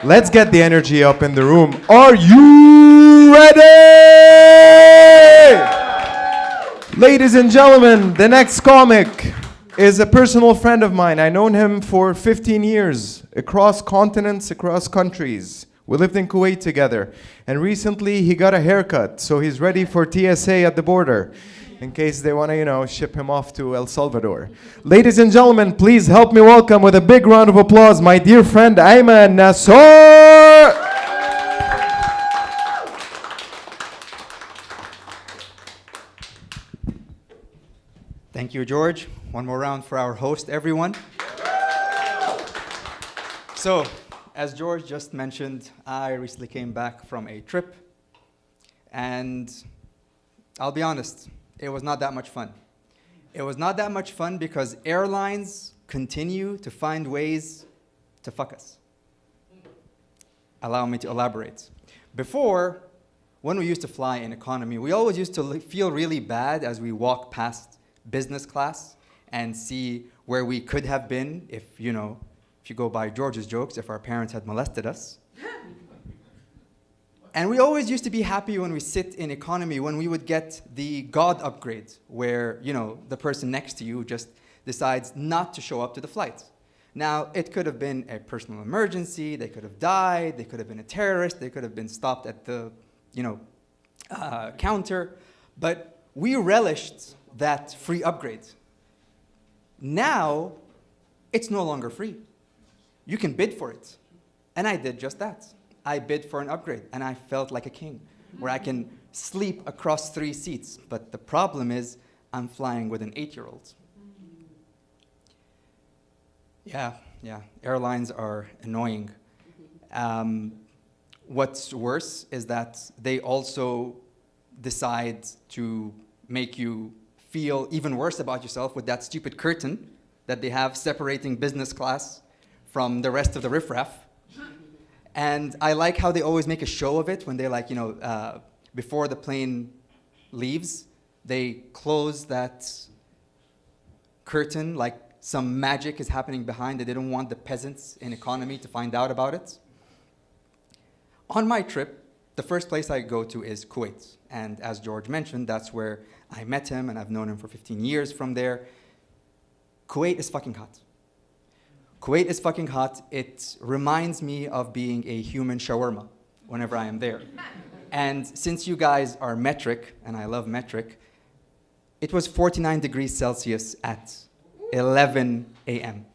Let's get the energy up in the room. Are you ready? Ladies and gentlemen, the next comic is a personal friend of mine. I've known him for 15 years, across continents, across countries. We lived in Kuwait together. And recently he got a haircut, so he's ready for TSA at the border, in case they want to, ship him off to El Salvador. Ladies and gentlemen, please help me welcome with a big round of applause my dear friend Ayman Nasor. Thank you, George. One more round for our host, everyone. So, as George just mentioned, I recently came back from a trip, and I'll be honest, it was not that much fun. It was not that much fun because airlines continue to find ways to fuck us. Allow me to elaborate. Before, when we used to fly in economy, we always used to feel really bad as we walk past business class and see where we could have been if you go by George's jokes, if our parents had molested us. And we always used to be happy when we sit in economy, when we would get the God upgrade, where the person next to you just decides not to show up to the flight. Now, it could have been a personal emergency, they could have died, they could have been a terrorist, they could have been stopped at the counter, but we relished that free upgrade. Now, it's no longer free. You can bid for it. And I did just that. I bid for an upgrade, and I felt like a king, where I can sleep across 3 seats. But the problem is, I'm flying with an 8-year-old. Yeah, airlines are annoying. What's worse is that they also decide to make you feel even worse about yourself with that stupid curtain that they have separating business class from the rest of the riffraff. And I like how they always make a show of it when they before the plane leaves, they close that curtain like some magic is happening behind it. They don't want the peasants in economy to find out about it. On my trip, the first place I go to is Kuwait. And as George mentioned, that's where I met him, and I've known him for 15 years from there. Kuwait is fucking hot. Kuwait is fucking hot. It reminds me of being a human shawarma whenever I am there. And since you guys are metric, and I love metric, it was 49 degrees Celsius at 11 a.m.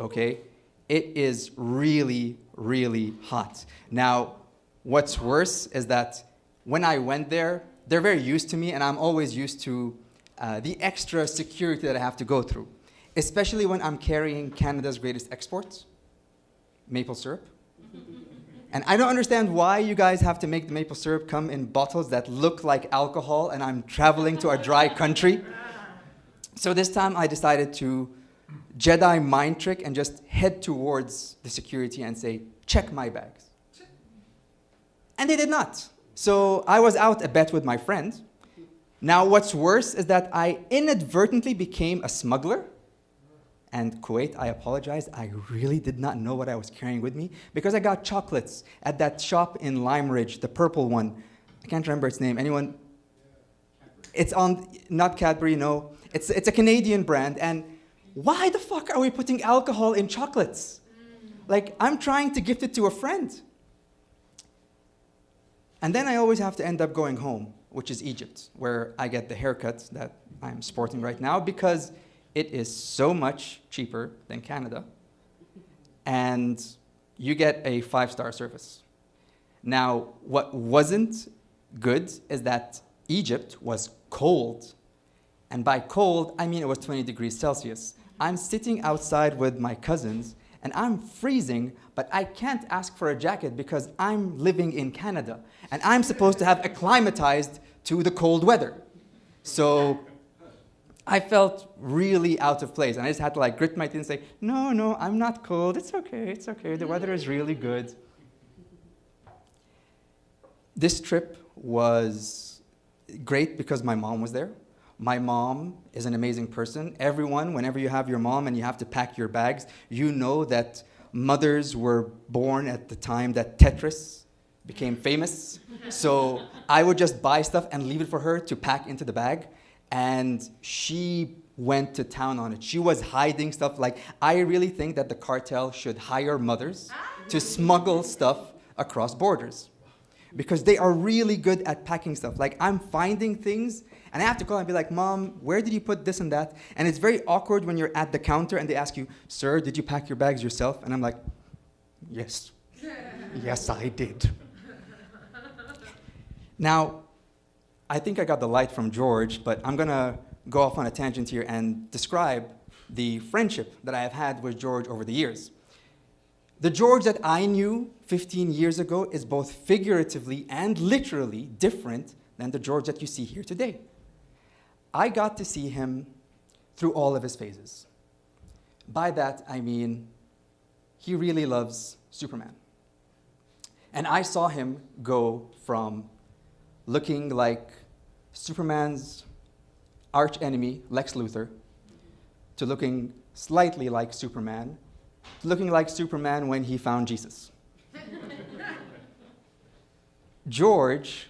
Okay? It is really, really hot. Now, what's worse is that when I went there, they're very used to me, and I'm always used to the extra security that I have to go through, especially when I'm carrying Canada's greatest export, maple syrup. And I don't understand why you guys have to make the maple syrup come in bottles that look like alcohol, and I'm traveling to a dry country. So this time I decided to Jedi mind trick and just head towards the security and say, check my bags. And they did not. So I was out a bet with my friend. Now what's worse is that I inadvertently became a smuggler. And Kuwait, I apologize, I really did not know what I was carrying with me because I got chocolates at that shop in Lime Ridge, the purple one. I can't remember its name. Anyone? It's on, not Cadbury, no. It's a Canadian brand. And why the fuck are we putting alcohol in chocolates? Like, I'm trying to gift it to a friend. And then I always have to end up going home, which is Egypt, where I get the haircut that I'm sporting right now because it is so much cheaper than Canada, and you get a 5-star service. Now, what wasn't good is that Egypt was cold. And by cold, I mean it was 20 degrees Celsius. I'm sitting outside with my cousins, and I'm freezing, but I can't ask for a jacket because I'm living in Canada, and I'm supposed to have acclimatized to the cold weather. So I felt really out of place, and I just had to grit my teeth and say, no, I'm not cold, it's okay, the weather is really good. This trip was great because my mom was there. My mom is an amazing person. Everyone, whenever you have your mom and you have to pack your bags, you know that mothers were born at the time that Tetris became famous. So I would just buy stuff and leave it for her to pack into the bag. And she went to town on it. She was hiding stuff. Like, I really think that the cartel should hire mothers to smuggle stuff across borders, because they are really good at packing stuff. Like, I'm finding things, and I have to call and be like, Mom, where did you put this and that? And it's very awkward when you're at the counter and they ask you, Sir, did you pack your bags yourself? And I'm like, yes. Yes, I did. Now, I think I got the light from George, but I'm going to go off on a tangent here and describe the friendship that I have had with George over the years. The George that I knew 15 years ago is both figuratively and literally different than the George that you see here today. I got to see him through all of his phases. By that, I mean, he really loves Superman. And I saw him go from looking like Superman's arch enemy, Lex Luthor, to looking slightly like Superman, to looking like Superman when he found Jesus. George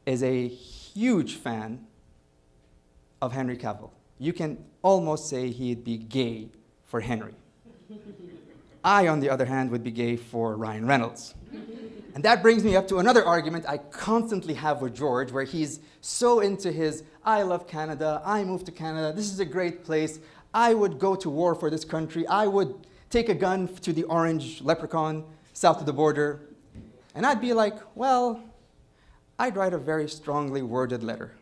is a huge fan of Henry Cavill. You can almost say he'd be gay for Henry. I, on the other hand, would be gay for Ryan Reynolds. And that brings me up to another argument I constantly have with George, where he's so into his, I love Canada, I moved to Canada, this is a great place, I would go to war for this country, I would take a gun to the orange leprechaun south of the border. And I'd be like, well, I'd write a very strongly worded letter.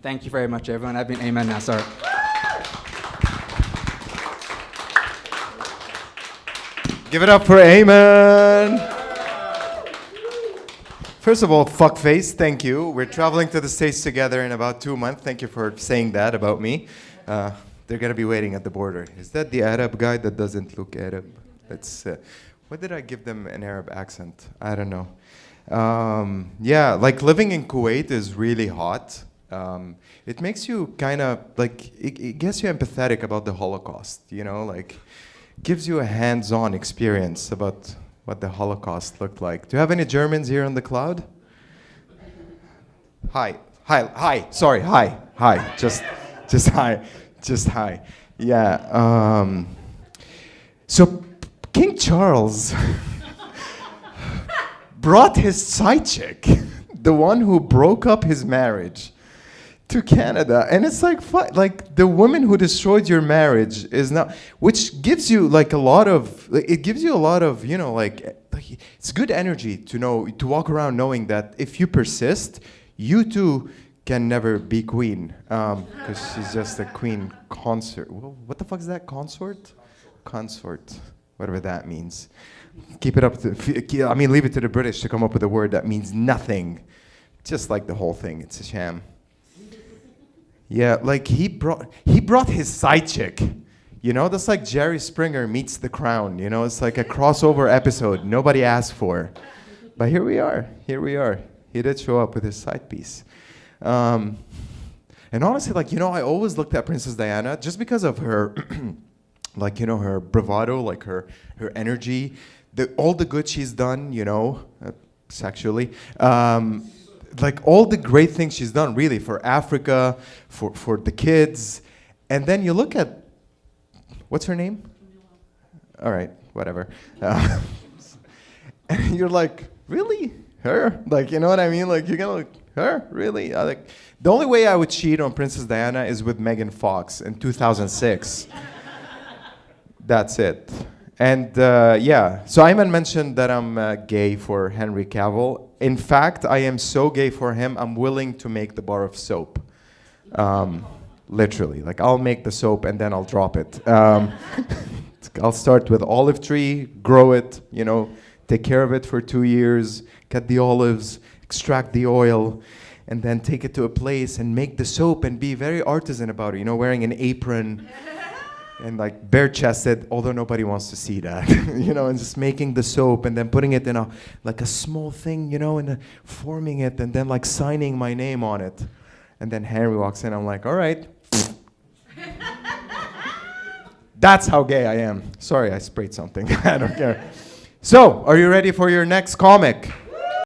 Thank you very much, everyone. I've been Ayman Nassar. Give it up for Ayman. First of all, fuckface, thank you. We're traveling to the States together in about 2 months. Thank you for saying that about me. They're going to be waiting at the border. Is that the Arab guy that doesn't look Arab? That's, what did I give them an Arab accent? I don't know. Yeah, like living in Kuwait is really hot. It makes you kind of, like, it gets you empathetic about the Holocaust, you know, like, gives you a hands-on experience about what the Holocaust looked like. Do you have any Germans here on the cloud? Hi, sorry, hi, just hi. Yeah, so King Charles brought his side chick, the one who broke up his marriage, to Canada, and it's like the woman who destroyed your marriage is now, which gives you like a lot of, you know, like it's good energy to know, to walk around knowing that if you persist, you too can never be queen, because she's just a queen consort. What the fuck is that, consort? Consort, whatever that means. Keep it up to, I mean, leave it to the British to come up with a word that means nothing, just like the whole thing. It's a sham. Yeah, like he brought his side chick. You know, that's like Jerry Springer meets The Crown. You know, it's like a crossover episode nobody asked for. But here we are. He did show up with his side piece. And honestly, like, you know, I always looked at Princess Diana just because of her, like, you know, her bravado, like her energy, all the good she's done, you know, sexually. Like all the great things she's done, really, for Africa, for the kids. And then you look at, what's her name? All right, whatever. And you're like, really? Her? Like, you know what I mean? Like, you're gonna look, her? Really? Like, the only way I would cheat on Princess Diana is with Megan Fox in 2006. That's it. And yeah, so Ayman mentioned that I'm gay for Henry Cavill. In fact, I am so gay for him, I'm willing to make the bar of soap. Literally, like I'll make the soap and then I'll drop it. I'll start with olive tree, grow it, you know, take care of it for 2 years, cut the olives, extract the oil, and then take it to a place and make the soap and be very artisan about it, you know, wearing an apron. And like bare-chested, although nobody wants to see that, you know, and just making the soap and then putting it in like a small thing, you know, and forming it and then like signing my name on it. And then Henry walks in, I'm like, all right. That's how gay I am. Sorry, I sprayed something. I don't care. So, are you ready for your next comic?